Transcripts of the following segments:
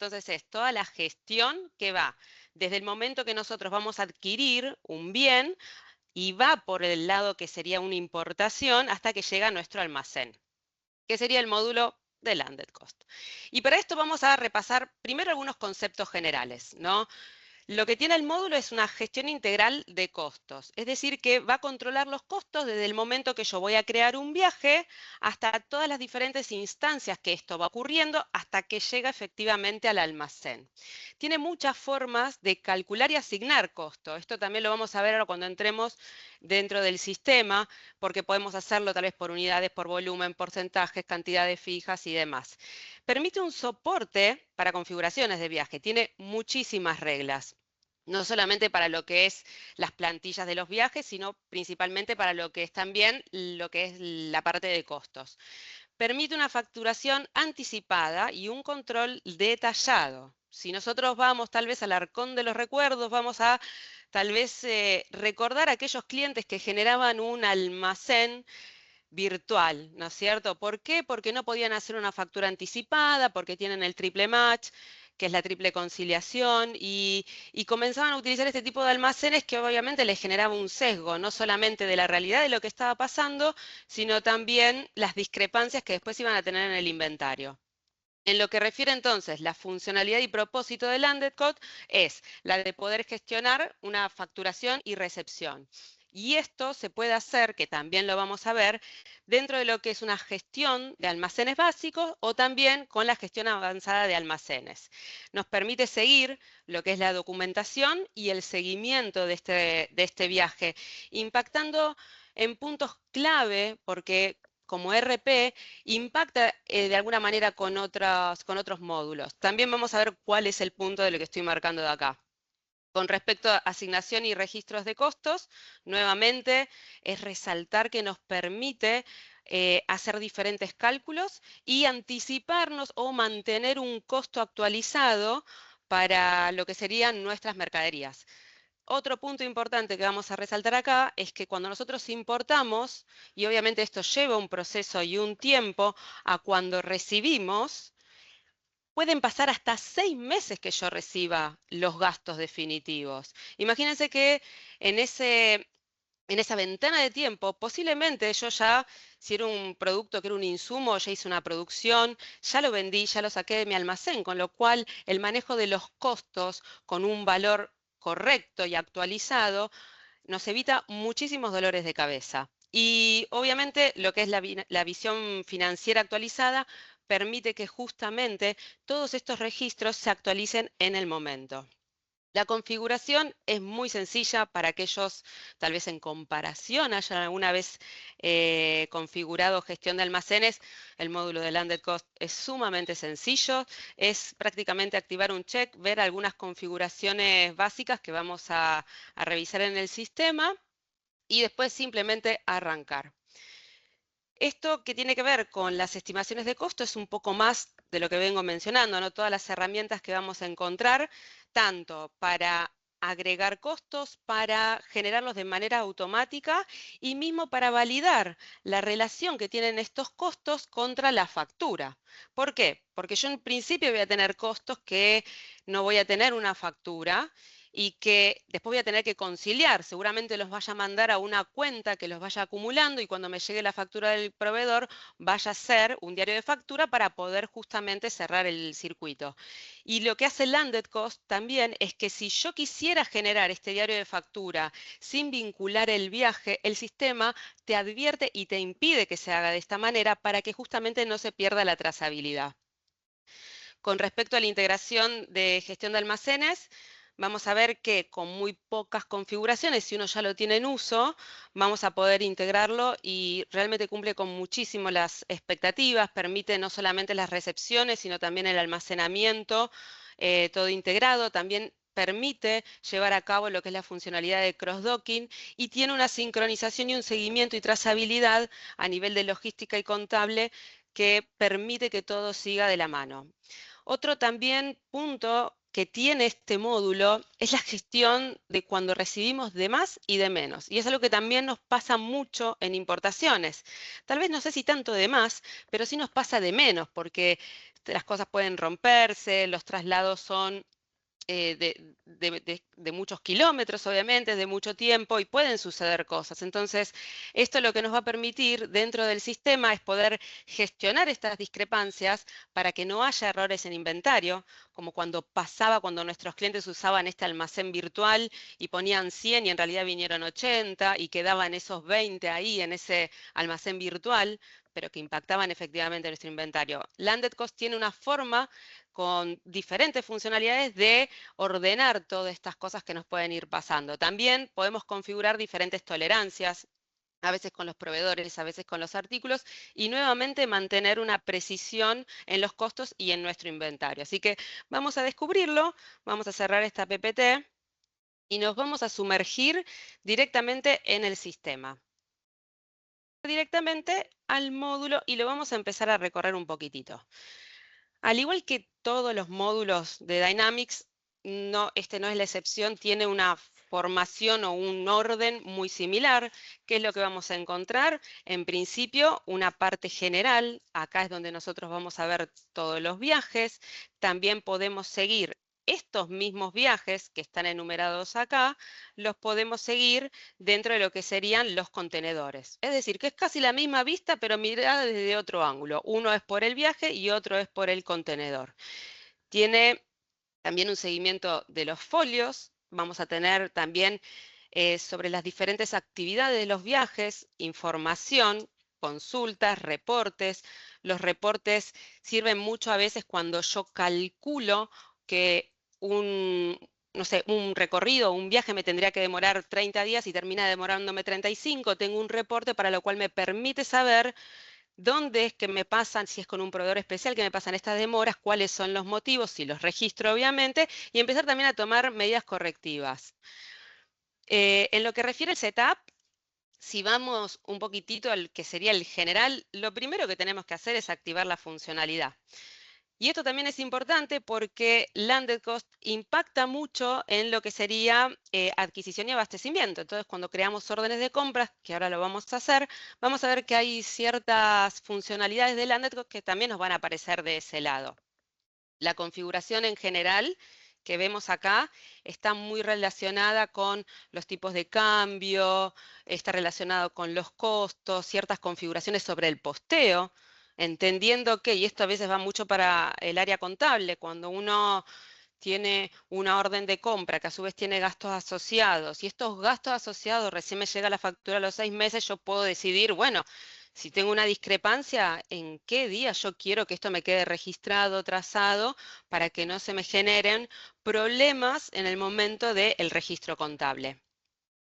entonces es toda la gestión que va desde el momento que nosotros vamos a adquirir un bien y va por el lado que sería una importación hasta que llega a nuestro almacén, que sería el módulo de Landed Cost. Y para esto vamos a repasar primero algunos conceptos generales, ¿no? Lo que tiene el módulo es una gestión integral de costos, es decir, que va a controlar los costos desde el momento que yo voy a crear un viaje hasta todas las diferentes instancias que esto va ocurriendo hasta que llega efectivamente al almacén. Tiene muchas formas de calcular y asignar costo. Esto también lo vamos a ver ahora cuando entremos dentro del sistema, porque podemos hacerlo tal vez por unidades, por volumen, porcentajes, cantidades fijas y demás. Permite un soporte para configuraciones de viaje. Tiene muchísimas reglas. No solamente para lo que es las plantillas de los viajes, sino principalmente para lo que es también lo que es la parte de costos. Permite una facturación anticipada y un control detallado. Si nosotros vamos tal vez al arcón de los recuerdos, vamos a tal vez recordar a aquellos clientes que generaban un almacén virtual, ¿no es cierto? ¿Por qué? Porque no podían hacer una factura anticipada, porque tienen el triple match, que es la triple conciliación, y comenzaban a utilizar este tipo de almacenes que obviamente les generaba un sesgo, no solamente de la realidad de lo que estaba pasando, sino también las discrepancias que después iban a tener en el inventario. En lo que refiere entonces la funcionalidad y propósito de Landed Code es la de poder gestionar una facturación y recepción. Y esto se puede hacer, que también lo vamos a ver, dentro de lo que es una gestión de almacenes básicos o también con la gestión avanzada de almacenes. Nos permite seguir lo que es la documentación y el seguimiento de este viaje, impactando en puntos clave, porque como RP impacta de alguna manera con otros módulos. También vamos a ver cuál es el punto de lo que estoy marcando de acá. Con respecto a asignación y registros de costos, nuevamente es resaltar que nos permite hacer diferentes cálculos y anticiparnos o mantener un costo actualizado para lo que serían nuestras mercaderías. Otro punto importante que vamos a resaltar acá es que cuando nosotros importamos, y obviamente esto lleva un proceso y un tiempo, a cuando recibimos, pueden pasar hasta 6 meses que yo reciba los gastos definitivos. Imagínense que en esa ventana de tiempo, posiblemente yo ya, si era un producto que era un insumo, ya hice una producción, ya lo vendí, ya lo saqué de mi almacén, con lo cual el manejo de los costos con un valor correcto y actualizado nos evita muchísimos dolores de cabeza. Y obviamente lo que es la visión financiera actualizada permite que justamente todos estos registros se actualicen en el momento. La configuración es muy sencilla para aquellos, tal vez en comparación, hayan alguna vez configurado gestión de almacenes. El módulo de Landed Cost es sumamente sencillo. Es prácticamente activar un check, ver algunas configuraciones básicas que vamos a revisar en el sistema y después simplemente arrancar. Esto que tiene que ver con las estimaciones de costo es un poco más de lo que vengo mencionando, ¿no? Todas las herramientas que vamos a encontrar, tanto para agregar costos, para generarlos de manera automática y mismo para validar la relación que tienen estos costos contra la factura. ¿Por qué? Porque yo en principio voy a tener costos que no voy a tener una factura y que después voy a tener que conciliar. Seguramente los vaya a mandar a una cuenta que los vaya acumulando y cuando me llegue la factura del proveedor vaya a ser un diario de factura para poder justamente cerrar el circuito. Y lo que hace Landed Cost también es que si yo quisiera generar este diario de factura sin vincular el viaje, el sistema te advierte y te impide que se haga de esta manera para que justamente no se pierda la trazabilidad. Con respecto a la integración de gestión de almacenes, vamos a ver que con muy pocas configuraciones, si uno ya lo tiene en uso, vamos a poder integrarlo y realmente cumple con muchísimo las expectativas, permite no solamente las recepciones, sino también el almacenamiento, todo integrado, también permite llevar a cabo lo que es la funcionalidad de cross-docking y tiene una sincronización y un seguimiento y trazabilidad a nivel de logística y contable que permite que todo siga de la mano. Otro también punto que tiene este módulo es la gestión de cuando recibimos de más y de menos. Y es algo que también nos pasa mucho en importaciones. Tal vez no sé si tanto de más, pero sí nos pasa de menos, porque las cosas pueden romperse, los traslados son de muchos kilómetros, obviamente, de mucho tiempo, y pueden suceder cosas. Entonces, esto lo que nos va a permitir dentro del sistema es poder gestionar estas discrepancias para que no haya errores en inventario, como cuando nuestros clientes usaban este almacén virtual y ponían 100 y en realidad vinieron 80 y quedaban esos 20 ahí en ese almacén virtual, pero que impactaban efectivamente nuestro inventario. Landed Cost tiene una forma con diferentes funcionalidades de ordenar todas estas cosas que nos pueden ir pasando. También podemos configurar diferentes tolerancias, a veces con los proveedores, a veces con los artículos, y nuevamente mantener una precisión en los costos y en nuestro inventario. Así que vamos a descubrirlo, vamos a cerrar esta PPT y nos vamos a sumergir directamente en el sistema. Directamente al módulo y lo vamos a empezar a recorrer un poquitito. Al igual que todos los módulos de Dynamics, este no es la excepción, tiene una formación o un orden muy similar. ¿Qué es lo que vamos a encontrar? En principio, una parte general. Acá es donde nosotros vamos a ver todos los viajes. También podemos seguir estos mismos viajes que están enumerados acá, los podemos seguir dentro de lo que serían los contenedores. Es decir, que es casi la misma vista, pero mirada desde otro ángulo. Uno es por el viaje y otro es por el contenedor. Tiene también un seguimiento de los folios. Vamos a tener también sobre las diferentes actividades de los viajes, información, consultas, reportes. Los reportes sirven mucho a veces cuando yo calculo que no sé, un recorrido, un viaje me tendría que demorar 30 días y termina demorándome 35. Tengo un reporte para lo cual me permite saber dónde es que me pasan, si es con un proveedor especial que me pasan estas demoras, cuáles son los motivos, si los registro obviamente, y empezar también a tomar medidas correctivas. En lo que refiere al setup, si vamos un poquitito al que sería el general, lo primero que tenemos que hacer es activar la funcionalidad. Y esto también es importante porque Landed Cost impacta mucho en lo que sería adquisición y abastecimiento. Entonces, cuando creamos órdenes de compras, que ahora lo vamos a hacer, vamos a ver que hay ciertas funcionalidades de Landed Cost que también nos van a aparecer de ese lado. La configuración en general que vemos acá está muy relacionada con los tipos de cambio, está relacionado con los costos, ciertas configuraciones sobre el posteo, entendiendo que, y esto a veces va mucho para el área contable, cuando uno tiene una orden de compra que a su vez tiene gastos asociados y estos gastos asociados recién me llega la factura a los 6 meses, yo puedo decidir, bueno, si tengo una discrepancia, ¿en qué día yo quiero que esto me quede registrado, trazado, para que no se me generen problemas en el momento del registro contable?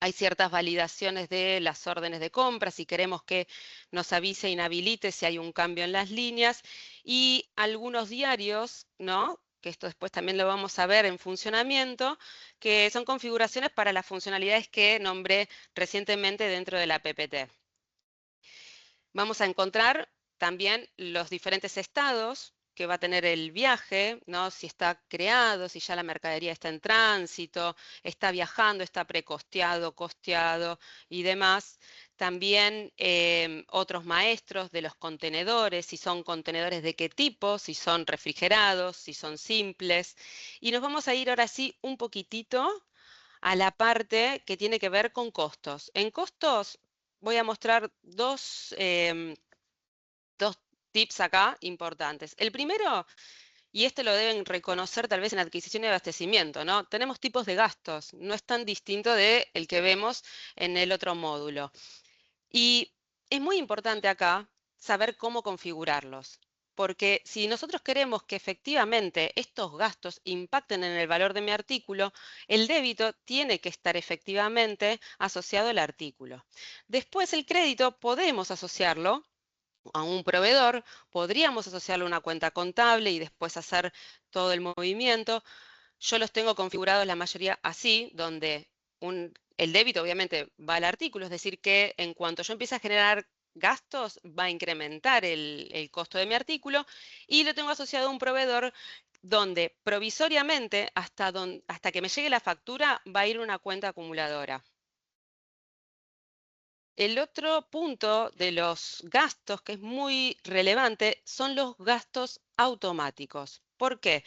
Hay ciertas validaciones de las órdenes de compra, si queremos que nos avise e inhabilite si hay un cambio en las líneas, y algunos diarios, ¿no? Que esto después también lo vamos a ver en funcionamiento, que son configuraciones para las funcionalidades que nombré recientemente dentro de la PPT. Vamos a encontrar también los diferentes estados que va a tener el viaje, ¿no? Si está creado, si ya la mercadería está en tránsito, está viajando, está precosteado, costeado y demás. También otros maestros de los contenedores, si son contenedores de qué tipo, si son refrigerados, si son simples. Y nos vamos a ir ahora sí un poquitito a la parte que tiene que ver con costos. En costos voy a mostrar dos tips acá importantes. El primero, y este lo deben reconocer tal vez en adquisición y abastecimiento, ¿no? Tenemos tipos de gastos, no es tan distinto del que vemos en el otro módulo. Y es muy importante acá saber cómo configurarlos, porque si nosotros queremos que efectivamente estos gastos impacten en el valor de mi artículo, el débito tiene que estar efectivamente asociado al artículo. Después el crédito podemos asociarlo a un proveedor, podríamos asociarlo a una cuenta contable y después hacer todo el movimiento. Yo los tengo configurados la mayoría así, donde el débito obviamente va al artículo, es decir que en cuanto yo empiece a generar gastos, va a incrementar el costo de mi artículo y lo tengo asociado a un proveedor donde provisoriamente hasta que me llegue la factura va a ir una cuenta acumuladora. El otro punto de los gastos que es muy relevante son los gastos automáticos. ¿Por qué?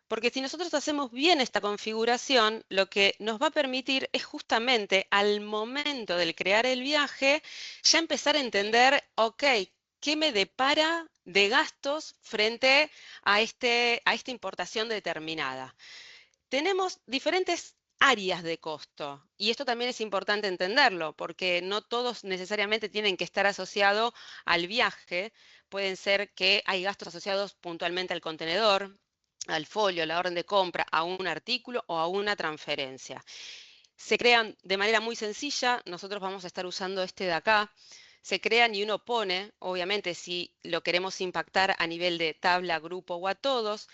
Porque si nosotros hacemos bien esta configuración, lo que nos va a permitir es justamente al momento del crear el viaje, ya empezar a entender, ok, ¿qué me depara de gastos frente a esta importación determinada? Tenemos diferentes áreas de costo y esto también es importante entenderlo porque no todos necesariamente tienen que estar asociados al viaje. Pueden ser que hay gastos asociados puntualmente al contenedor, al folio, a la orden de compra, a un artículo o a una transferencia. Se crean de manera muy sencilla, nosotros vamos a estar usando este de acá. Se crean y uno pone, obviamente, si lo queremos impactar a nivel de tabla, grupo o a todos,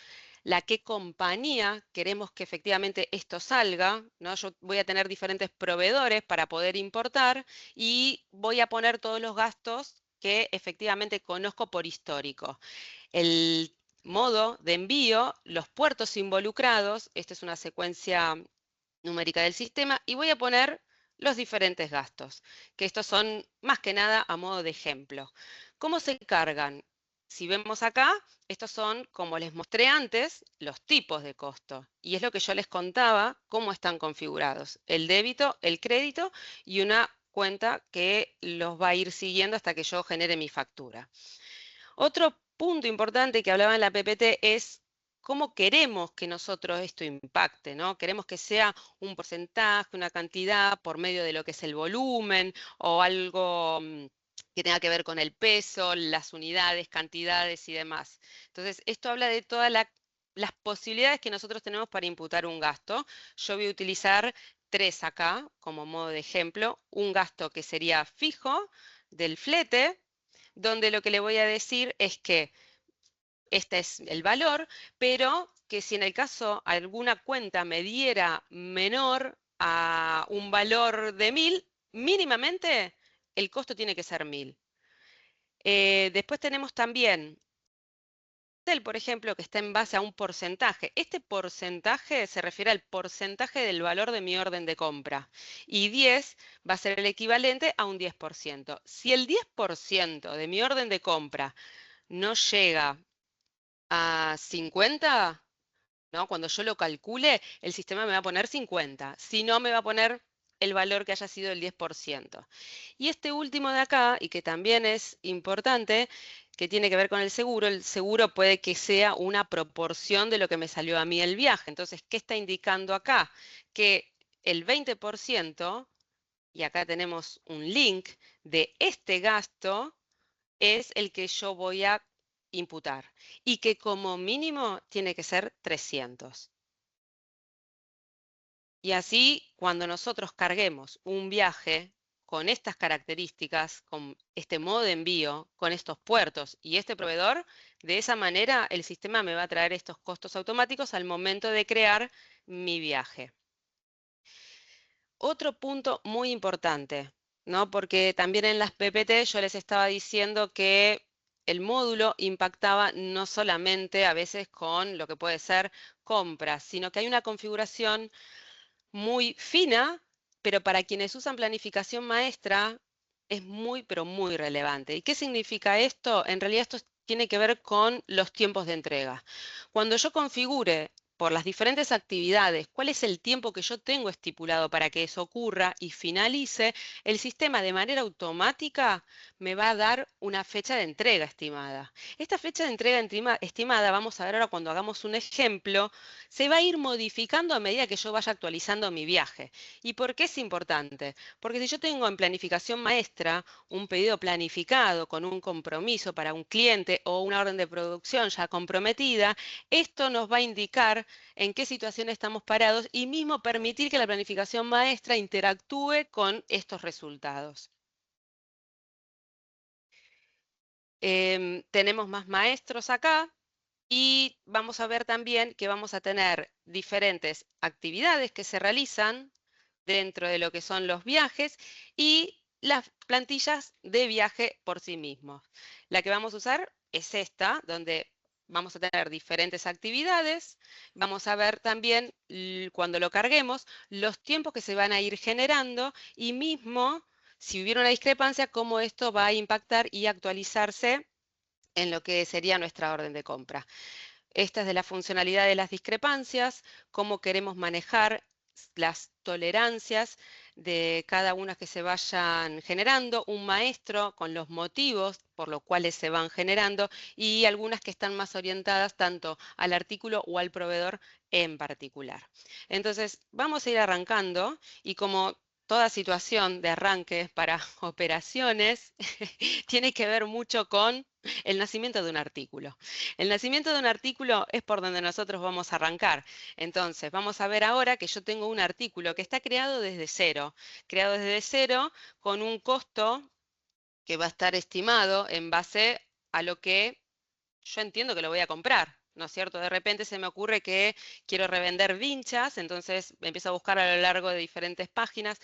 la qué compañía queremos que efectivamente esto salga, ¿no? Yo voy a tener diferentes proveedores para poder importar y voy a poner todos los gastos que efectivamente conozco por histórico. El modo de envío, los puertos involucrados, esta es una secuencia numérica del sistema, y voy a poner los diferentes gastos, que estos son más que nada a modo de ejemplo. ¿Cómo se cargan? Si vemos acá, estos son, como les mostré antes, los tipos de costo. Y es lo que yo les contaba, cómo están configurados. El débito, el crédito y una cuenta que los va a ir siguiendo hasta que yo genere mi factura. Otro punto importante que hablaba en la PPT es cómo queremos que nosotros esto impacte, ¿no? Queremos que sea un porcentaje, una cantidad por medio de lo que es el volumen o algo que tenga que ver con el peso, las unidades, cantidades y demás. Entonces, esto habla de todas las posibilidades que nosotros tenemos para imputar un gasto. Yo voy a utilizar tres acá como modo de ejemplo. Un gasto que sería fijo del flete, donde lo que le voy a decir es que este es el valor, pero que si en el caso alguna cuenta me diera menor a un valor de 1000, mínimamente el costo tiene que ser 1000. Después tenemos también por ejemplo, que está en base a un porcentaje. Este porcentaje se refiere al porcentaje del valor de mi orden de compra. Y 10 va a ser el equivalente a un 10%. Si el 10% de mi orden de compra no llega a 50, ¿no? Cuando yo lo calcule, el sistema me va a poner 50. Si no, me va a poner el valor que haya sido el 10%. Y este último de acá, y que también es importante, que tiene que ver con el seguro puede que sea una proporción de lo que me salió a mí el viaje. Entonces, ¿qué está indicando acá? Que el 20%, y acá tenemos un link de este gasto, es el que yo voy a imputar y que como mínimo tiene que ser 300. Y así, cuando nosotros carguemos un viaje con estas características, con este modo de envío, con estos puertos y este proveedor, de esa manera el sistema me va a traer estos costos automáticos al momento de crear mi viaje. Otro punto muy importante, ¿no? Porque también en las PPT yo les estaba diciendo que el módulo impactaba no solamente a veces con lo que puede ser compras, sino que hay una configuración muy fina, pero para quienes usan planificación maestra es muy, pero muy relevante. ¿Y qué significa esto? En realidad esto tiene que ver con los tiempos de entrega. Cuando yo configure por las diferentes actividades cuál es el tiempo que yo tengo estipulado para que eso ocurra y finalice, el sistema de manera automática me va a dar una fecha de entrega estimada. Esta fecha de entrega estimada, vamos a ver ahora cuando hagamos un ejemplo, se va a ir modificando a medida que yo vaya actualizando mi viaje. ¿Y por qué es importante? Porque si yo tengo en planificación maestra un pedido planificado con un compromiso para un cliente o una orden de producción ya comprometida, esto nos va a indicar en qué situación estamos parados y mismo permitir que la planificación maestra interactúe con estos resultados. Tenemos más maestros acá. Y vamos a ver también que vamos a tener diferentes actividades que se realizan dentro de lo que son los viajes y las plantillas de viaje por sí mismos. La que vamos a usar es esta, donde vamos a tener diferentes actividades. Vamos a ver también, cuando lo carguemos, los tiempos que se van a ir generando y mismo si hubiera una discrepancia, cómo esto va a impactar y actualizarse en lo que sería nuestra orden de compra. Esta es de la funcionalidad de las discrepancias, cómo queremos manejar las tolerancias de cada una que se vayan generando, un maestro con los motivos por los cuales se van generando y algunas que están más orientadas tanto al artículo o al proveedor en particular. Entonces, vamos a ir arrancando y como toda situación de arranque para operaciones tiene que ver mucho con el nacimiento de un artículo. El nacimiento de un artículo es por donde nosotros vamos a arrancar. Entonces, vamos a ver ahora que yo tengo un artículo que está creado desde cero con un costo que va a estar estimado en base a lo que yo entiendo que lo voy a comprar, ¿no es cierto? De repente se me ocurre que quiero revender vinchas, entonces empiezo a buscar a lo largo de diferentes páginas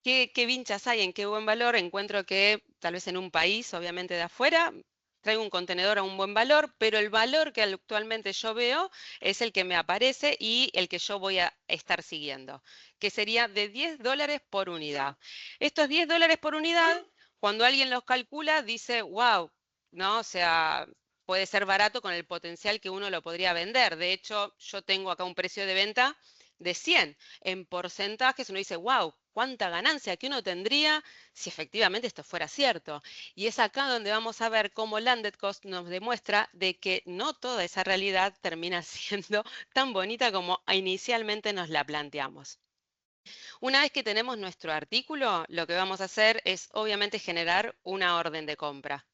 qué vinchas hay, en qué buen valor. Encuentro que tal vez en un país, obviamente de afuera, traigo un contenedor a un buen valor, pero el valor que actualmente yo veo es el que me aparece y el que yo voy a estar siguiendo, que sería de $10 por unidad. Estos $10 por unidad, cuando alguien los calcula, dice, wow, ¿no? O sea, puede ser barato con el potencial que uno lo podría vender. De hecho, yo tengo acá un precio de venta de 100. En porcentajes uno dice, wow, cuánta ganancia que uno tendría si efectivamente esto fuera cierto. Y es acá donde vamos a ver cómo Landed Cost nos demuestra de que no toda esa realidad termina siendo tan bonita como inicialmente nos la planteamos. Una vez que tenemos nuestro artículo, lo que vamos a hacer es obviamente generar una orden de compra.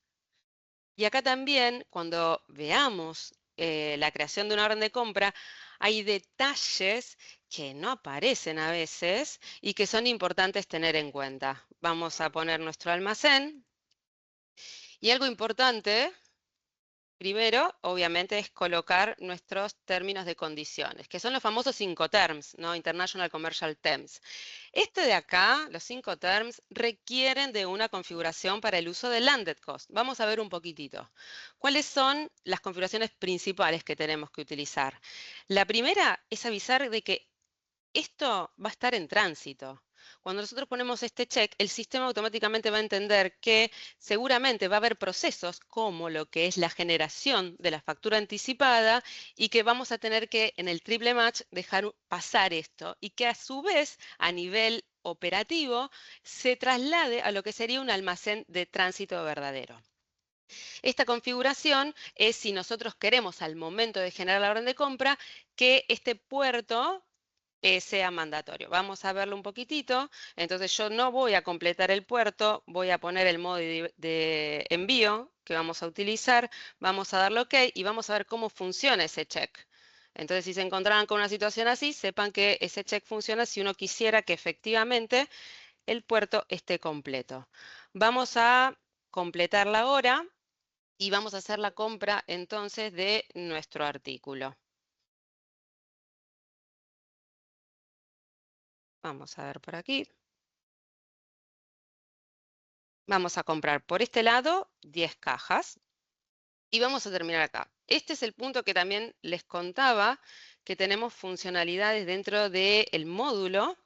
Y acá también, cuando veamos la creación de una orden de compra, hay detalles que no aparecen a veces y que son importantes tener en cuenta. Vamos a poner nuestro almacén y algo importante, primero, obviamente, es colocar nuestros términos de condiciones, que son los famosos Incoterms, ¿no? International Commercial Terms. Este de acá, los Incoterms, requieren de una configuración para el uso de Landed Cost. Vamos a ver un poquitito. ¿Cuáles son las configuraciones principales que tenemos que utilizar? La primera es avisar de que esto va a estar en tránsito. Cuando nosotros ponemos este check, el sistema automáticamente va a entender que seguramente va a haber procesos como lo que es la generación de la factura anticipada y que vamos a tener que en el triple match dejar pasar esto y que a su vez a nivel operativo se traslade a lo que sería un almacén de tránsito verdadero. Esta configuración es si nosotros queremos al momento de generar la orden de compra que este puerto sea mandatorio. Vamos a verlo un poquitito. Entonces yo no voy a completar el puerto, voy a poner el modo de envío que vamos a utilizar, vamos a darle OK y vamos a ver cómo funciona ese check. Entonces si se encontraran con una situación así, sepan que ese check funciona si uno quisiera que efectivamente el puerto esté completo. Vamos a completarla ahora y vamos a hacer la compra entonces de nuestro artículo. Vamos a ver por aquí. Vamos a comprar por este lado 10 cajas y vamos a terminar acá. Este es el punto que también les contaba, que tenemos funcionalidades dentro del módulo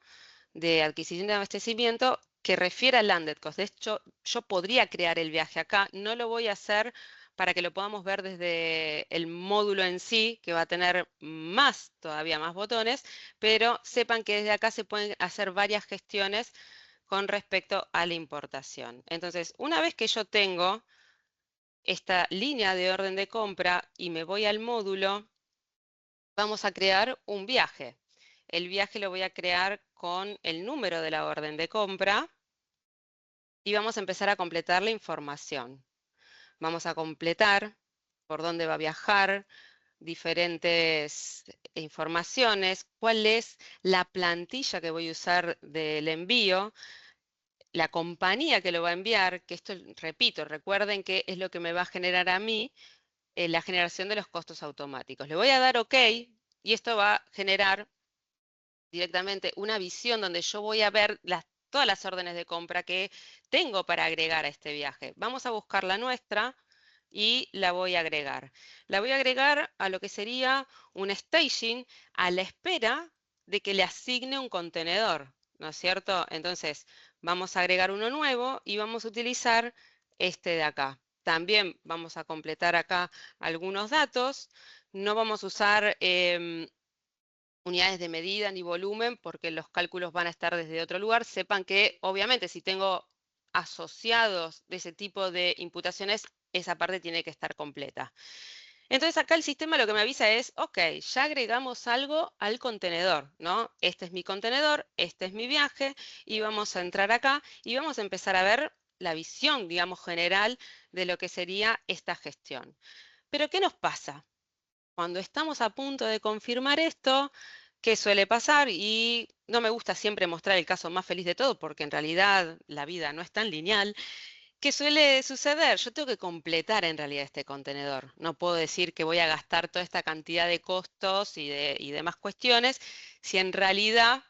de adquisición de abastecimiento que refiere al Landed Cost. De hecho, yo podría crear el viaje acá, no lo voy a hacer para que lo podamos ver desde el módulo en sí, que va a tener todavía más botones, pero sepan que desde acá se pueden hacer varias gestiones con respecto a la importación. Entonces, una vez que yo tengo esta línea de orden de compra y me voy al módulo, vamos a crear un viaje. El viaje lo voy a crear con el número de la orden de compra y vamos a empezar a completar la información. Vamos a completar por dónde va a viajar, diferentes informaciones, cuál es la plantilla que voy a usar del envío, la compañía que lo va a enviar, que esto, repito, recuerden que es lo que me va a generar a mí la generación de los costos automáticos. Le voy a dar OK y esto va a generar directamente una visión donde yo voy a ver todas las órdenes de compra que tengo para agregar a este viaje. Vamos a buscar la nuestra y la voy a agregar. La voy a agregar a lo que sería un staging a la espera de que le asigne un contenedor, ¿no es cierto? Entonces, vamos a agregar uno nuevo y vamos a utilizar este de acá. También vamos a completar acá algunos datos. No vamos a usar unidades de medida ni volumen porque los cálculos van a estar desde otro lugar. Sepan que obviamente si tengo asociados de ese tipo de imputaciones, esa parte tiene que estar completa. Entonces acá el sistema lo que me avisa es, ok, ya agregamos algo al contenedor, ¿no? Este es mi contenedor, este es mi viaje, y vamos a entrar acá y vamos a empezar a ver la visión, digamos, general de lo que sería esta gestión. Pero ¿qué nos pasa? Cuando estamos a punto de confirmar esto, ¿qué suele pasar? Y no me gusta siempre mostrar el caso más feliz de todo, porque en realidad la vida no es tan lineal. ¿Qué suele suceder? Yo tengo que completar en realidad este contenedor. No puedo decir que voy a gastar toda esta cantidad de costos y demás cuestiones si en realidad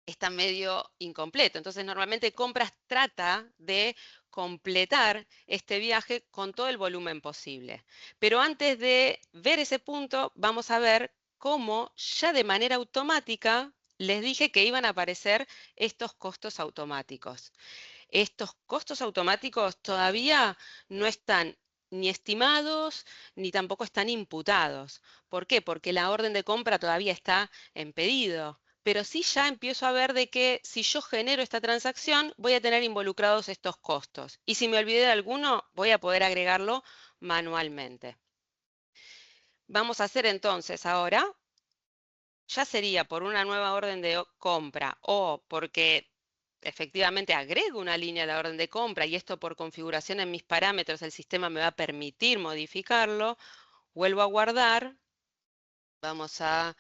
está medio incompleto. Entonces, normalmente Compras trata de completar este viaje con todo el volumen posible. Pero antes de ver ese punto, vamos a ver cómo ya de manera automática les dije que iban a aparecer estos costos automáticos. Estos costos automáticos todavía no están ni estimados ni tampoco están imputados. ¿Por qué? Porque la orden de compra todavía está en pedido. Pero sí ya empiezo a ver de que si yo genero esta transacción, voy a tener involucrados estos costos. Y si me olvidé de alguno, voy a poder agregarlo manualmente. Vamos a hacer entonces ahora, ya sería por una nueva orden de compra o porque efectivamente agrego una línea a la orden de compra y esto por configuración en mis parámetros el sistema me va a permitir modificarlo, vuelvo a guardar, vamos a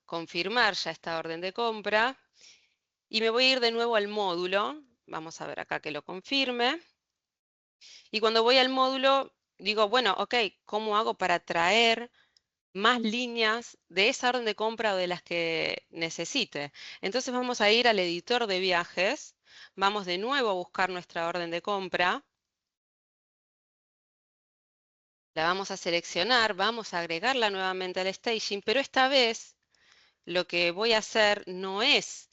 confirmar ya esta orden de compra y me voy a ir de nuevo al módulo, vamos a ver acá que lo confirme, y cuando voy al módulo digo, bueno, ok, ¿cómo hago para traer más líneas de esa orden de compra o de las que necesite? Entonces vamos a ir al editor de viajes, vamos de nuevo a buscar nuestra orden de compra, la vamos a seleccionar, vamos a agregarla nuevamente al staging, pero esta vez lo que voy a hacer no es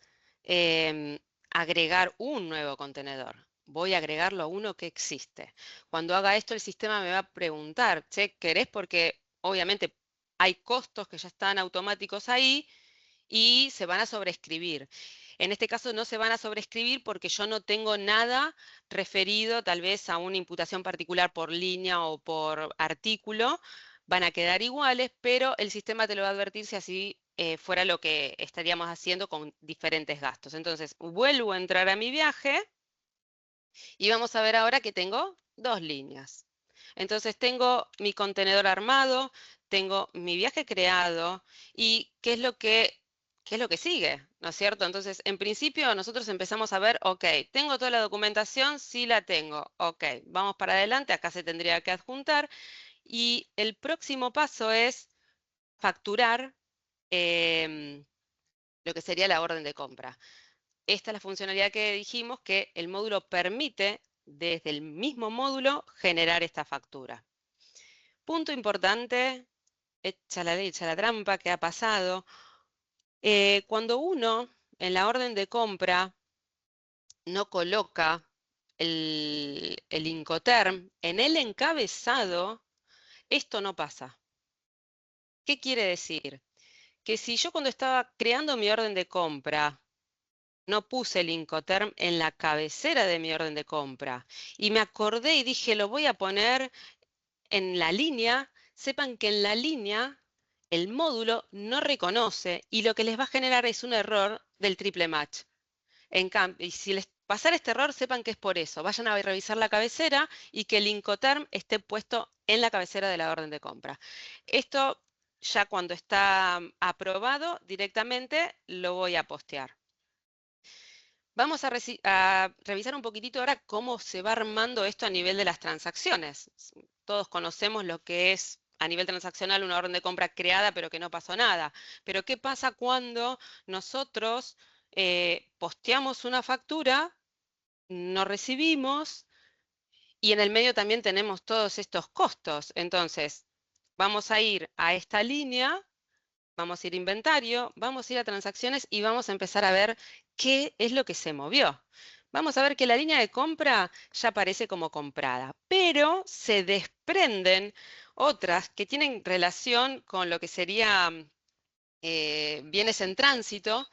agregar un nuevo contenedor. Voy a agregarlo a uno que existe. Cuando haga esto, el sistema me va a preguntar, che, ¿querés? Porque obviamente hay costos que ya están automáticos ahí y se van a sobreescribir. En este caso no se van a sobreescribir porque yo no tengo nada referido tal vez a una imputación particular por línea o por artículo. Van a quedar iguales, pero el sistema te lo va a advertir si así fuera lo que estaríamos haciendo con diferentes gastos. Entonces, vuelvo a entrar a mi viaje y vamos a ver ahora que tengo dos líneas. Entonces, tengo mi contenedor armado, tengo mi viaje creado y ¿qué es lo que sigue? ¿No es cierto? Entonces, en principio, nosotros empezamos a ver, ok, ¿tengo toda la documentación? Sí la tengo. Ok, vamos para adelante, acá se tendría que adjuntar. Y el próximo paso es facturar lo que sería la orden de compra. Esta es la funcionalidad que dijimos que el módulo permite, desde el mismo módulo, generar esta factura. Punto importante, echa la ley, echa la trampa, que ha pasado. Cuando uno en la orden de compra no coloca el Incoterm en el encabezado, esto no pasa. ¿Qué quiere decir? Que si yo cuando estaba creando mi orden de compra no puse el Incoterm en la cabecera de mi orden de compra y me acordé y dije lo voy a poner en la línea, sepan que en la línea el módulo no reconoce y lo que les va a generar es un error del triple match. En cambio, y si les pasara este error, sepan que es por eso. Vayan a revisar la cabecera y que el Incoterm esté puesto en la cabecera de la orden de compra. Esto ya cuando está aprobado directamente lo voy a postear. Vamos a revisar un poquitito ahora cómo se va armando esto a nivel de las transacciones. Todos conocemos lo que es a nivel transaccional una orden de compra creada pero que no pasó nada. Pero ¿qué pasa cuando nosotros posteamos una factura, no recibimos y en el medio también tenemos todos estos costos? Entonces, vamos a ir a esta línea. Vamos a ir a inventario, vamos a ir a transacciones y vamos a empezar a ver qué es lo que se movió. vamos a ver que la línea de compra ya aparece como comprada, pero se desprenden otras que tienen relación con lo que sería bienes en tránsito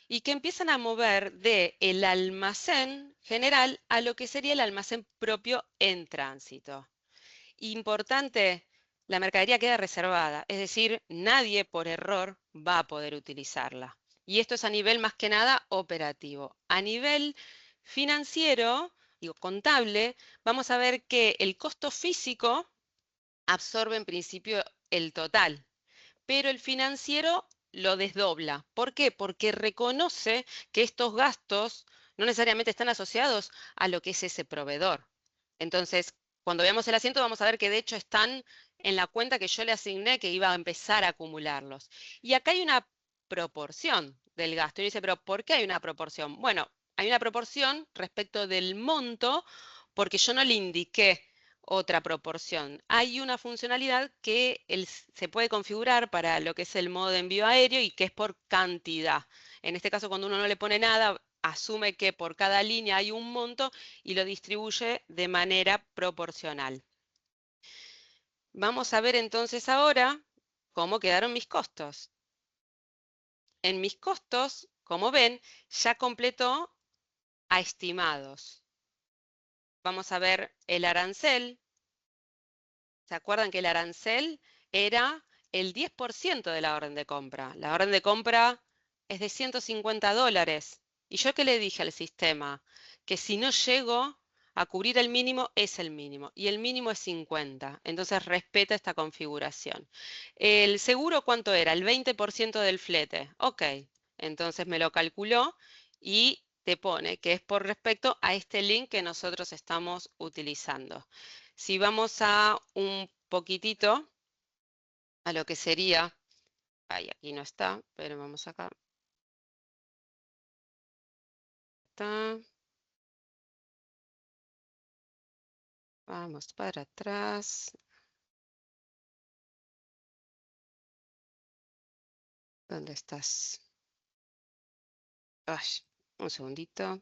y que empiezan a mover de el almacén general a lo que sería el almacén propio en tránsito. Importante, la mercadería queda reservada, es decir, nadie por error va a poder utilizarla. Y esto es a nivel más que nada operativo. A nivel financiero, digo, contable, vamos a ver que el costo físico absorbe en principio el total, pero el financiero lo desdobla. ¿Por qué? Porque reconoce que estos gastos no necesariamente están asociados a lo que es ese proveedor. Entonces, cuando veamos el asiento vamos a ver que de hecho están en la cuenta que yo le asigné que iba a empezar a acumularlos. Y acá hay una proporción del gasto. Y dice, pero ¿por qué hay una proporción? Bueno, hay una proporción respecto del monto porque yo no le indiqué otra proporción. Hay una funcionalidad que se puede configurar para lo que es el modo de envío aéreo y que es por cantidad. En este caso, cuando uno no le pone nada, asume que por cada línea hay un monto y lo distribuye de manera proporcional. Vamos a ver entonces ahora cómo quedaron mis costos. En mis costos, como ven, ya completó a estimados. Vamos a ver el arancel. ¿Se acuerdan que el arancel era el 10% de la orden de compra? La orden de compra es de $150. ¿Y yo qué le dije al sistema? Que si no llego a cubrir el mínimo, es el mínimo. Y el mínimo es 50. Entonces respeta esta configuración. ¿El seguro cuánto era? El 20% del flete. Ok. Entonces me lo calculó y te pone que es por respecto a este link que nosotros estamos utilizando. Si vamos a un poquitito a lo que sería, ay, aquí no está, pero vamos acá. Está. Vamos para atrás. ¿Dónde estás? Ay, un segundito.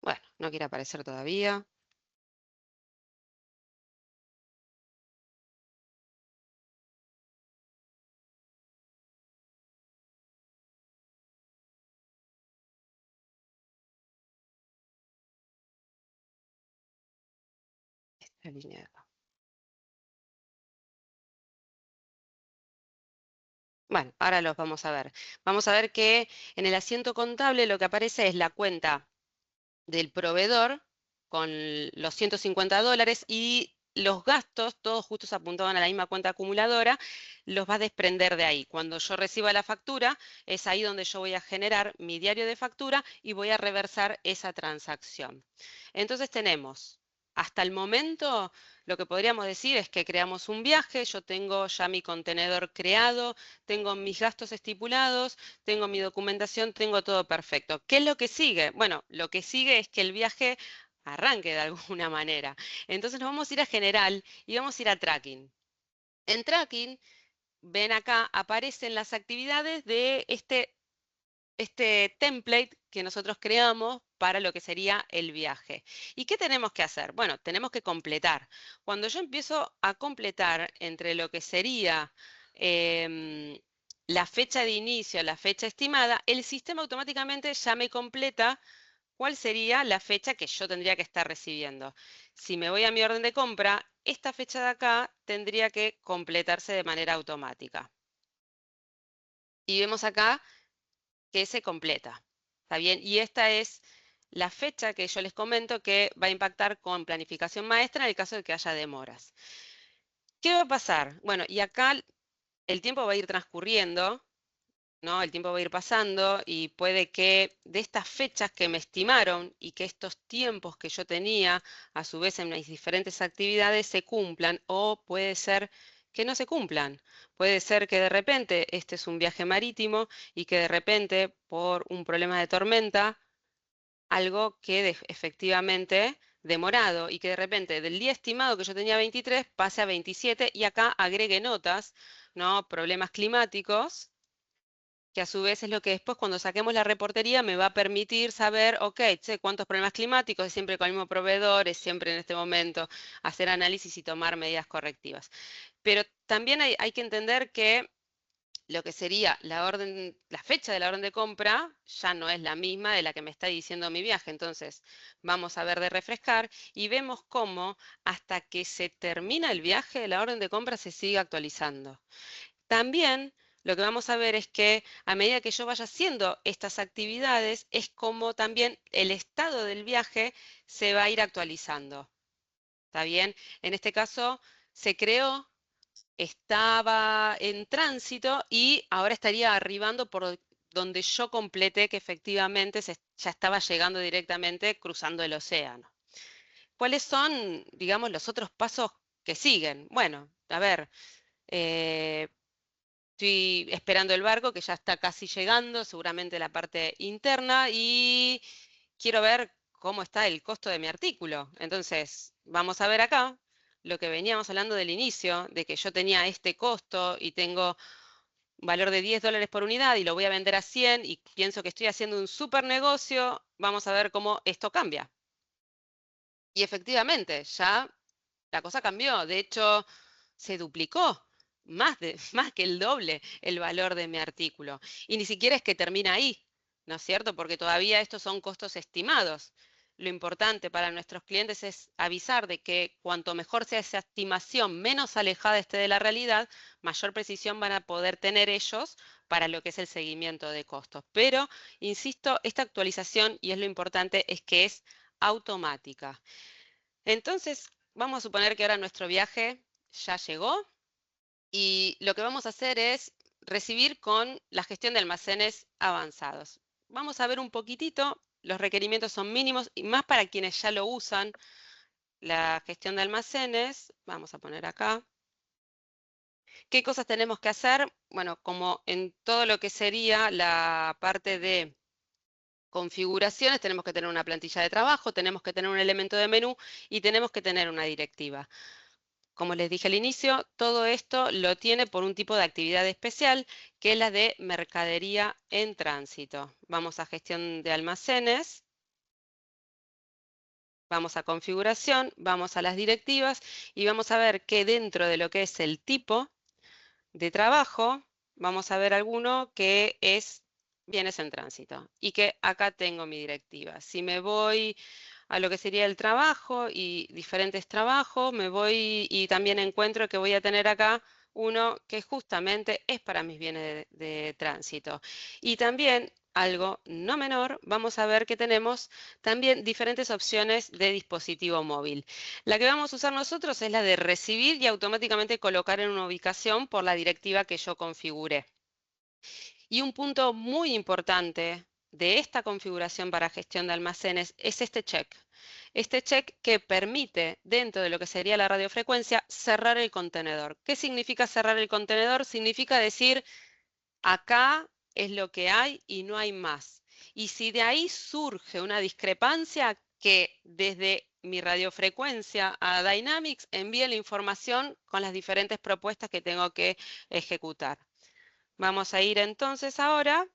Bueno, no quiere aparecer todavía. Esta línea de acá. Bueno, ahora los vamos a ver. Vamos a ver que en el asiento contable lo que aparece es la cuenta del proveedor con los $150 y los gastos, todos justos apuntaban a la misma cuenta acumuladora, los va a desprender de ahí. Cuando yo reciba la factura, es ahí donde yo voy a generar mi diario de factura y voy a reversar esa transacción. Entonces tenemos, hasta el momento, lo que podríamos decir es que creamos un viaje, yo tengo ya mi contenedor creado, tengo mis gastos estipulados, tengo mi documentación, tengo todo perfecto. ¿Qué es lo que sigue? Bueno, lo que sigue es que el viaje arranque de alguna manera. Entonces nos vamos a ir a general y vamos a ir a tracking. En tracking, ven acá, aparecen las actividades de este template que nosotros creamos para lo que sería el viaje. ¿Y qué tenemos que hacer? Bueno, tenemos que completar. Cuando yo empiezo a completar entre lo que sería la fecha de inicio, la fecha estimada, el sistema automáticamente ya me completa cuál sería la fecha que yo tendría que estar recibiendo. Si me voy a mi orden de compra, esta fecha de acá tendría que completarse de manera automática. Y vemos acá que se completa. ¿Está bien? Y esta es la fecha que yo les comento que va a impactar con planificación maestra en el caso de que haya demoras. ¿Qué va a pasar? Bueno, y acá el tiempo va a ir transcurriendo, ¿no? El tiempo va a ir pasando y puede que de estas fechas que me estimaron y que estos tiempos que yo tenía a su vez en mis diferentes actividades se cumplan o puede ser que no se cumplan. Puede ser que de repente este es un viaje marítimo y que de repente por un problema de tormenta, algo que efectivamente demorado y que de repente del día estimado que yo tenía 23 pase a 27 y acá agregue notas, ¿no? Problemas climáticos, que a su vez es lo que después cuando saquemos la reportería me va a permitir saber, ok, che, cuántos problemas climáticos, es siempre con el mismo proveedor, es siempre en este momento hacer análisis y tomar medidas correctivas. Pero también hay que entender que lo que sería la fecha de la orden de compra ya no es la misma de la que me está diciendo mi viaje. Entonces, vamos a ver de refrescar y vemos cómo hasta que se termina el viaje, la orden de compra se sigue actualizando. También lo que vamos a ver es que a medida que yo vaya haciendo estas actividades, es como también el estado del viaje se va a ir actualizando. ¿Está bien? En este caso, se creó, estaba en tránsito y ahora estaría arribando por donde yo completé que efectivamente ya estaba llegando directamente cruzando el océano. ¿Cuáles son, digamos, los otros pasos que siguen? Bueno, a ver, eh, estoy esperando el barco que ya está casi llegando, seguramente la parte interna, y quiero ver cómo está el costo de mi artículo. Entonces, vamos a ver acá lo que veníamos hablando del inicio, de que yo tenía este costo y tengo un valor de $10 por unidad y lo voy a vender a 100 y pienso que estoy haciendo un super negocio. Vamos a ver cómo esto cambia. Y efectivamente, ya la cosa cambió. De hecho, se duplicó más que el doble el valor de mi artículo. Y ni siquiera es que termina ahí, ¿no es cierto? Porque todavía estos son costos estimados. Lo importante para nuestros clientes es avisar de que cuanto mejor sea esa estimación, menos alejada esté de la realidad, mayor precisión van a poder tener ellos para lo que es el seguimiento de costos. Pero, insisto, esta actualización, y es lo importante, es que es automática. Entonces, vamos a suponer que ahora nuestro viaje ya llegó y lo que vamos a hacer es recibir con la gestión de almacenes avanzados. Vamos a ver un poquitito, los requerimientos son mínimos y más para quienes ya lo usan, la gestión de almacenes. Vamos a poner acá. ¿Qué cosas tenemos que hacer? Bueno, como en todo lo que sería la parte de configuraciones, tenemos que tener una plantilla de trabajo, tenemos que tener un elemento de menú y tenemos que tener una directiva. Como les dije al inicio, todo esto lo tiene por un tipo de actividad especial, que es la de mercadería en tránsito. Vamos a gestión de almacenes, vamos a configuración, vamos a las directivas y vamos a ver que dentro de lo que es el tipo de trabajo, vamos a ver alguno que es bienes en tránsito y que acá tengo mi directiva. Si me voy a lo que sería el trabajo y diferentes trabajos, me voy y también encuentro que voy a tener acá uno que justamente es para mis bienes de tránsito. Y también, algo no menor, vamos a ver que tenemos también diferentes opciones de dispositivo móvil. La que vamos a usar nosotros es la de recibir y automáticamente colocar en una ubicación por la directiva que yo configuré. Y un punto muy importante de esta configuración para gestión de almacenes es este check. Este check que permite, dentro de lo que sería la radiofrecuencia, cerrar el contenedor. ¿Qué significa cerrar el contenedor? Significa decir, acá es lo que hay y no hay más. Y si de ahí surge una discrepancia, que desde mi radiofrecuencia a Dynamics envíe la información con las diferentes propuestas que tengo que ejecutar. Vamos a ir entonces ahora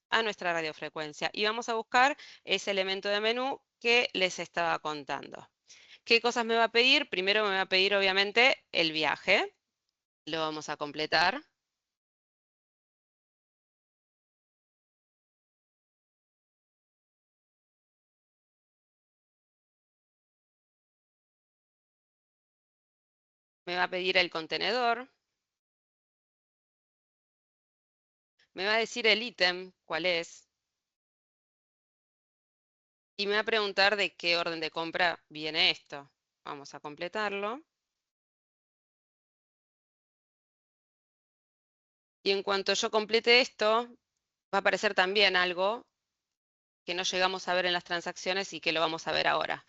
a nuestra radiofrecuencia y vamos a buscar ese elemento de menú que les estaba contando. ¿Qué cosas me va a pedir? Primero me va a pedir obviamente el viaje. Lo vamos a completar. Me va a pedir el contenedor. Me va a decir el ítem, cuál es. Y me va a preguntar de qué orden de compra viene esto. Vamos a completarlo. Y en cuanto yo complete esto, va a aparecer también algo que no llegamos a ver en las transacciones y que lo vamos a ver ahora.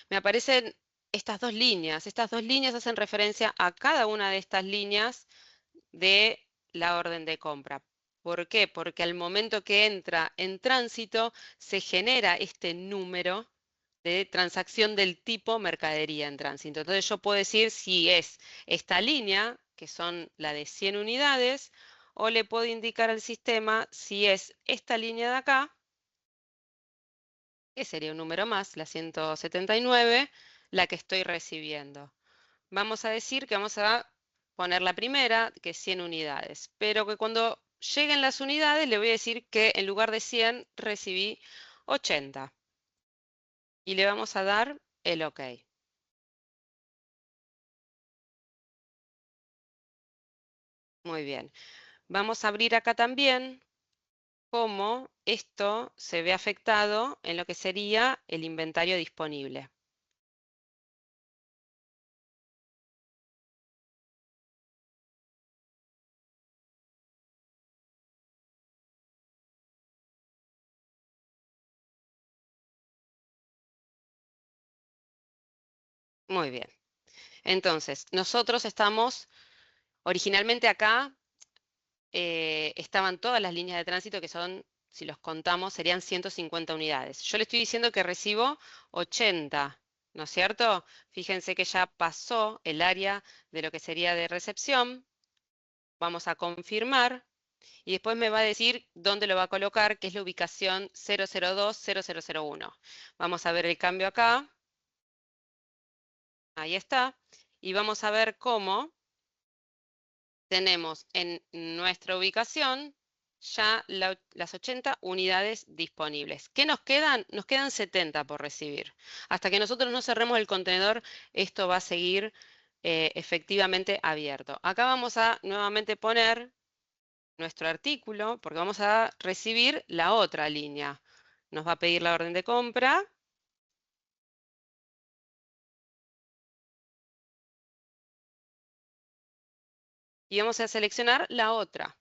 Me aparecen estas dos líneas. Estas dos líneas hacen referencia a cada una de estas líneas de la orden de compra. ¿Por qué? Porque al momento que entra en tránsito se genera este número, de transacción del tipo mercadería en tránsito. Entonces yo puedo decir si es esta línea, que son la de 100 unidades, o le puedo indicar al sistema si es esta línea de acá, que sería un número más, la 179, la que estoy recibiendo. Vamos a decir que vamos a poner la primera, que es 100 unidades, pero que cuando lleguen las unidades le voy a decir que en lugar de 100 recibí 80. Y le vamos a dar el OK. Muy bien. Vamos a abrir acá también cómo esto se ve afectado en lo que sería el inventario disponible. Muy bien. Entonces, nosotros estamos, originalmente acá estaban todas las líneas de tránsito que son, si los contamos, serían 150 unidades. Yo le estoy diciendo que recibo 80, ¿no es cierto? Fíjense que ya pasó el área de lo que sería de recepción. Vamos a confirmar. Y después me va a decir dónde lo va a colocar, que es la ubicación 0020001. Vamos a ver el cambio acá. Ahí está. Y vamos a ver cómo tenemos en nuestra ubicación ya las 80 unidades disponibles. ¿Qué nos quedan? Nos quedan 70 por recibir. Hasta que nosotros no cerremos el contenedor, esto va a seguir efectivamente abierto. Acá vamos a nuevamente poner nuestro artículo, porque vamos a recibir la otra línea. Nos va a pedir la orden de compra. Y vamos a seleccionar la otra.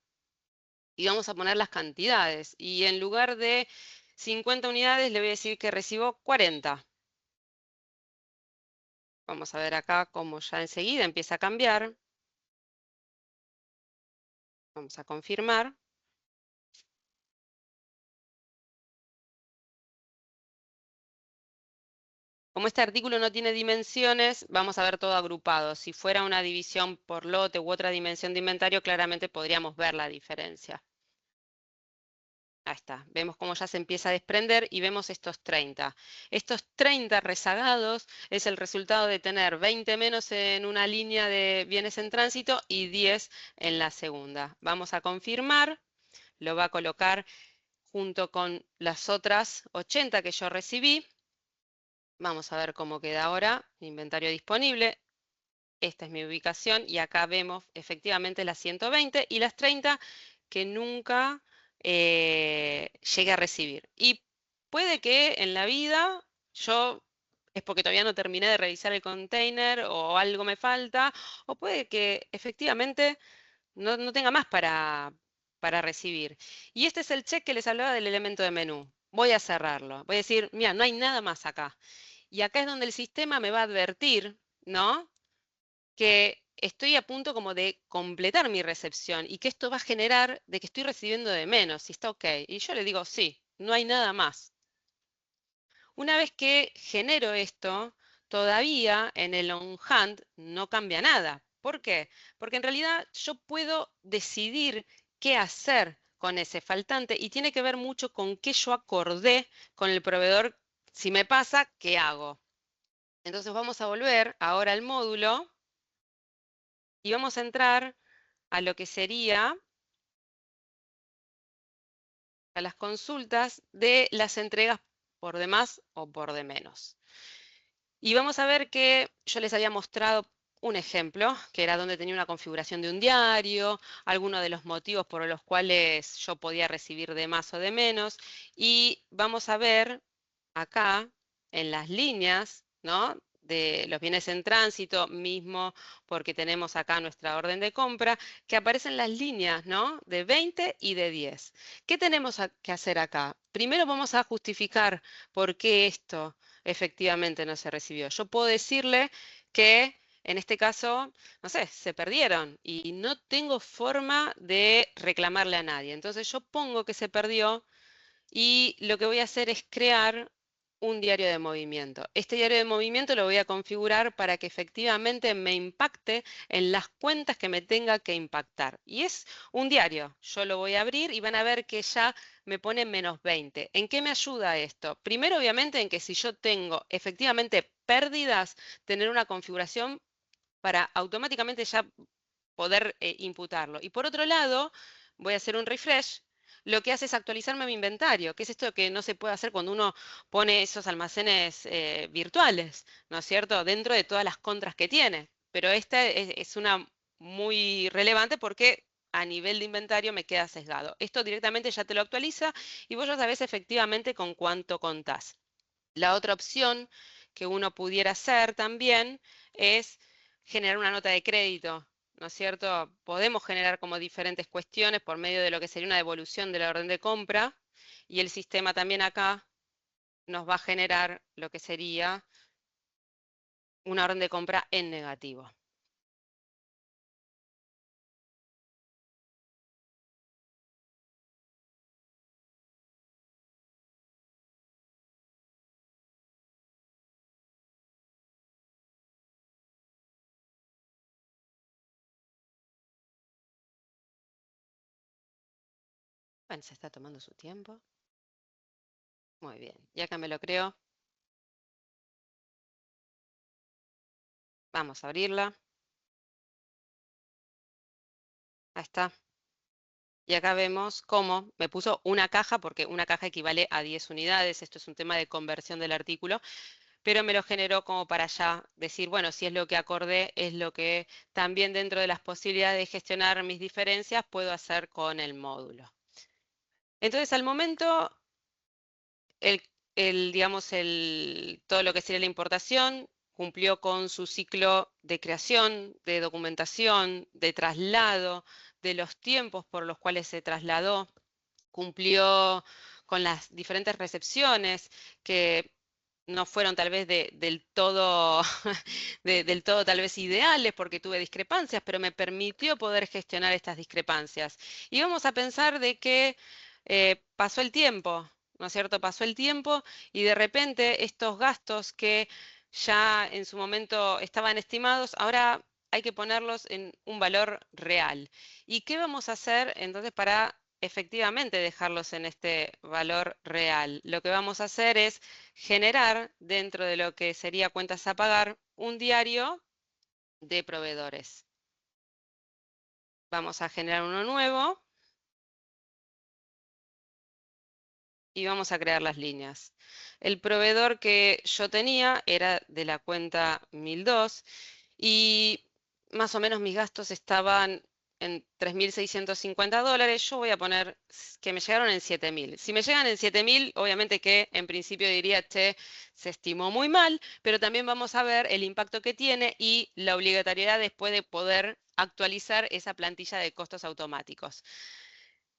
Y vamos a poner las cantidades. Y en lugar de 50 unidades, le voy a decir que recibo 40. Vamos a ver acá cómo ya enseguida empieza a cambiar. Vamos a confirmar. Como este artículo no tiene dimensiones, vamos a ver todo agrupado. Si fuera una división por lote u otra dimensión de inventario, claramente podríamos ver la diferencia. Ahí está, vemos cómo ya se empieza a desprender y vemos estos 30. Estos 30 rezagados es el resultado de tener 20 menos en una línea de bienes en tránsito y 10 en la segunda. Vamos a confirmar, lo va a colocar junto con las otras 80 que yo recibí. Vamos a ver cómo queda ahora, inventario disponible. Esta es mi ubicación y acá vemos efectivamente las 120 y las 30 que nunca llegue a recibir. Y puede que en la vida yo, es porque todavía no terminé de revisar el container o algo me falta, o puede que efectivamente no tenga más para recibir. Y este es el check que les hablaba del elemento de menú. Voy a cerrarlo. Voy a decir, mira, no hay nada más acá. Y acá es donde el sistema me va a advertir, ¿no? Que estoy a punto como de completar mi recepción y que esto va a generar de que estoy recibiendo de menos, si está ok. Y yo le digo, sí, no hay nada más. Una vez que genero esto, todavía en el on-hand no cambia nada. ¿Por qué? Porque en realidad yo puedo decidir qué hacer con ese faltante y tiene que ver mucho con qué yo acordé con el proveedor. Si me pasa, ¿qué hago? Entonces vamos a volver ahora al módulo y vamos a entrar a lo que sería a las consultas de las entregas por de más o por de menos. Y vamos a ver que yo les había mostrado un ejemplo, que era donde tenía una configuración de un diario, algunos de los motivos por los cuales yo podía recibir de más o de menos, y vamos a ver acá en las líneas, ¿no?, de los bienes en tránsito mismo, porque tenemos acá nuestra orden de compra, que aparecen las líneas, ¿no?, de 20 y de 10. ¿Qué tenemos que hacer acá? Primero vamos a justificar por qué esto efectivamente no se recibió. Yo puedo decirle que en este caso, no sé, se perdieron y no tengo forma de reclamarle a nadie. Entonces yo pongo que se perdió y lo que voy a hacer es crear un diario de movimiento. Este diario de movimiento lo voy a configurar para que efectivamente me impacte en las cuentas que me tenga que impactar. Y es un diario. Yo lo voy a abrir y van a ver que ya me pone menos 20. ¿En qué me ayuda esto? Primero, obviamente, en que si yo tengo efectivamente pérdidas, tener una configuración para automáticamente ya poder imputarlo. Y por otro lado, voy a hacer un refresh. Lo que hace es actualizarme mi inventario, que es esto que no se puede hacer cuando uno pone esos almacenes virtuales, ¿no es cierto? Dentro de todas las contras que tiene. Pero esta es una muy relevante porque a nivel de inventario me queda sesgado. Esto directamente ya te lo actualiza y vos ya sabés efectivamente con cuánto contás. La otra opción que uno pudiera hacer también es generar una nota de crédito, ¿no es cierto? Podemos generar como diferentes cuestiones por medio de lo que sería una devolución de la orden de compra y el sistema también acá nos va a generar lo que sería una orden de compra en negativo. Bueno, se está tomando su tiempo. Muy bien, y acá me lo creo. Vamos a abrirla. Ahí está. Y acá vemos cómo me puso una caja, porque una caja equivale a 10 unidades. Esto es un tema de conversión del artículo, pero me lo generó como para ya decir, bueno, si es lo que acordé, es lo que también dentro de las posibilidades de gestionar mis diferencias puedo hacer con el módulo. Entonces, al momento, digamos, todo lo que sería la importación cumplió con su ciclo de creación, de documentación, de traslado, de los tiempos por los cuales se trasladó, cumplió con las diferentes recepciones que no fueron tal vez del todo, del todo tal vez ideales porque tuve discrepancias, pero me permitió poder gestionar estas discrepancias. Y vamos a pensar de que pasó el tiempo, ¿no es cierto? Pasó el tiempo y de repente estos gastos que ya en su momento estaban estimados, ahora hay que ponerlos en un valor real. ¿Y qué vamos a hacer entonces para efectivamente dejarlos en este valor real? Lo que vamos a hacer es generar dentro de lo que sería cuentas a pagar un diario de proveedores. Vamos a generar uno nuevo y vamos a crear las líneas. El proveedor que yo tenía era de la cuenta 1002 y más o menos mis gastos estaban en $3.650. Yo voy a poner que me llegaron en 7.000. Si me llegan en 7.000, obviamente que en principio diría, che, se estimó muy mal, pero también vamos a ver el impacto que tiene y la obligatoriedad después de poder actualizar esa plantilla de costos automáticos.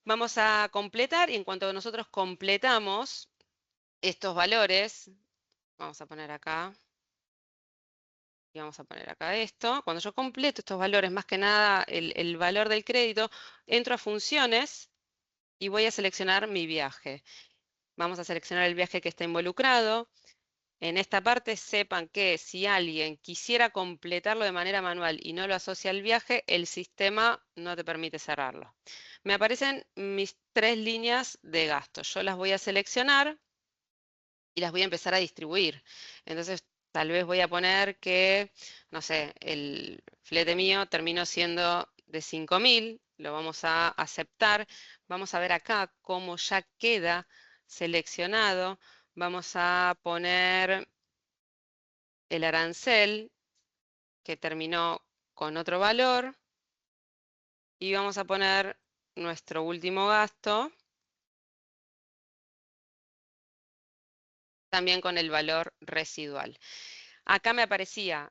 Vamos a completar y en cuanto nosotros completamos estos valores, vamos a poner acá, y vamos a poner acá esto. Cuando yo completo estos valores, más que nada el valor del crédito, entro a funciones y voy a seleccionar mi viaje. Vamos a seleccionar el viaje que está involucrado. En esta parte sepan que si alguien quisiera completarlo de manera manual y no lo asocia al viaje, el sistema no te permite cerrarlo. Me aparecen mis 3 líneas de gasto. Yo las voy a seleccionar y las voy a empezar a distribuir. Entonces, tal vez voy a poner que, no sé, el flete mío terminó siendo de 5.000, lo vamos a aceptar. Vamos a ver acá cómo ya queda seleccionado. Vamos a poner el arancel que terminó con otro valor y vamos a poner nuestro último gasto también con el valor residual. Acá me aparecía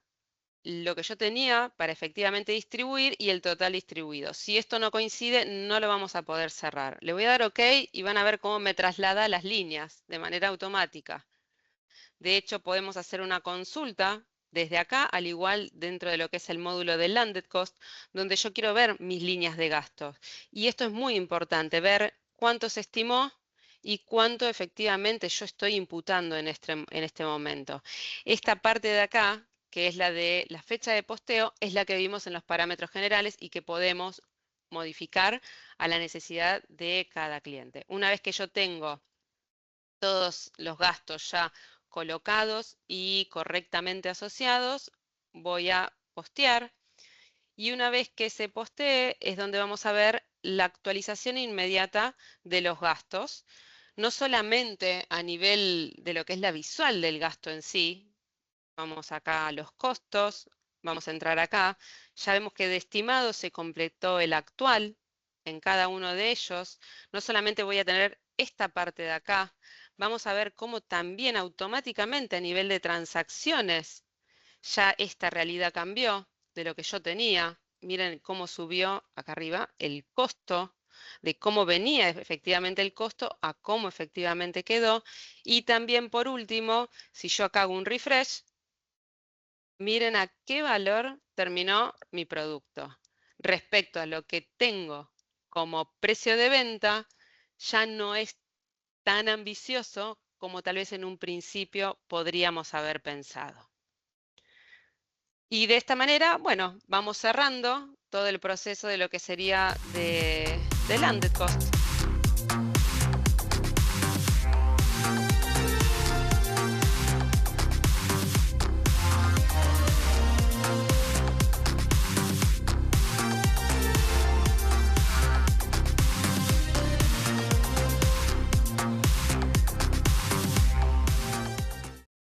lo que yo tenía para efectivamente distribuir y el total distribuido. Si esto no coincide, no lo vamos a poder cerrar. Le voy a dar OK y van a ver cómo me traslada las líneas de manera automática. De hecho, podemos hacer una consulta desde acá, al igual dentro de lo que es el módulo de Landed Cost, donde yo quiero ver mis líneas de gastos. Y esto es muy importante, ver cuánto se estimó y cuánto efectivamente yo estoy imputando en este momento. Esta parte de acá, que es la de la fecha de posteo, es la que vimos en los parámetros generales y que podemos modificar a la necesidad de cada cliente. Una vez que yo tengo todos los gastos ya colocados y correctamente asociados, voy a postear. Y una vez que se postee es donde vamos a ver la actualización inmediata de los gastos, no solamente a nivel de lo que es la visual del gasto en sí. Vamos acá a los costos, vamos a entrar acá, ya vemos que de estimado se completó el actual en cada uno de ellos. No solamente voy a tener esta parte de acá, vamos a ver cómo también automáticamente a nivel de transacciones ya esta realidad cambió de lo que yo tenía. Miren cómo subió acá arriba el costo, de cómo venía efectivamente el costo a cómo efectivamente quedó. Y también por último, si yo acá hago un refresh, miren a qué valor terminó mi producto. Respecto a lo que tengo como precio de venta, ya no es tan ambicioso como tal vez en un principio podríamos haber pensado. Y de esta manera, bueno, vamos cerrando todo el proceso de lo que sería de landed cost.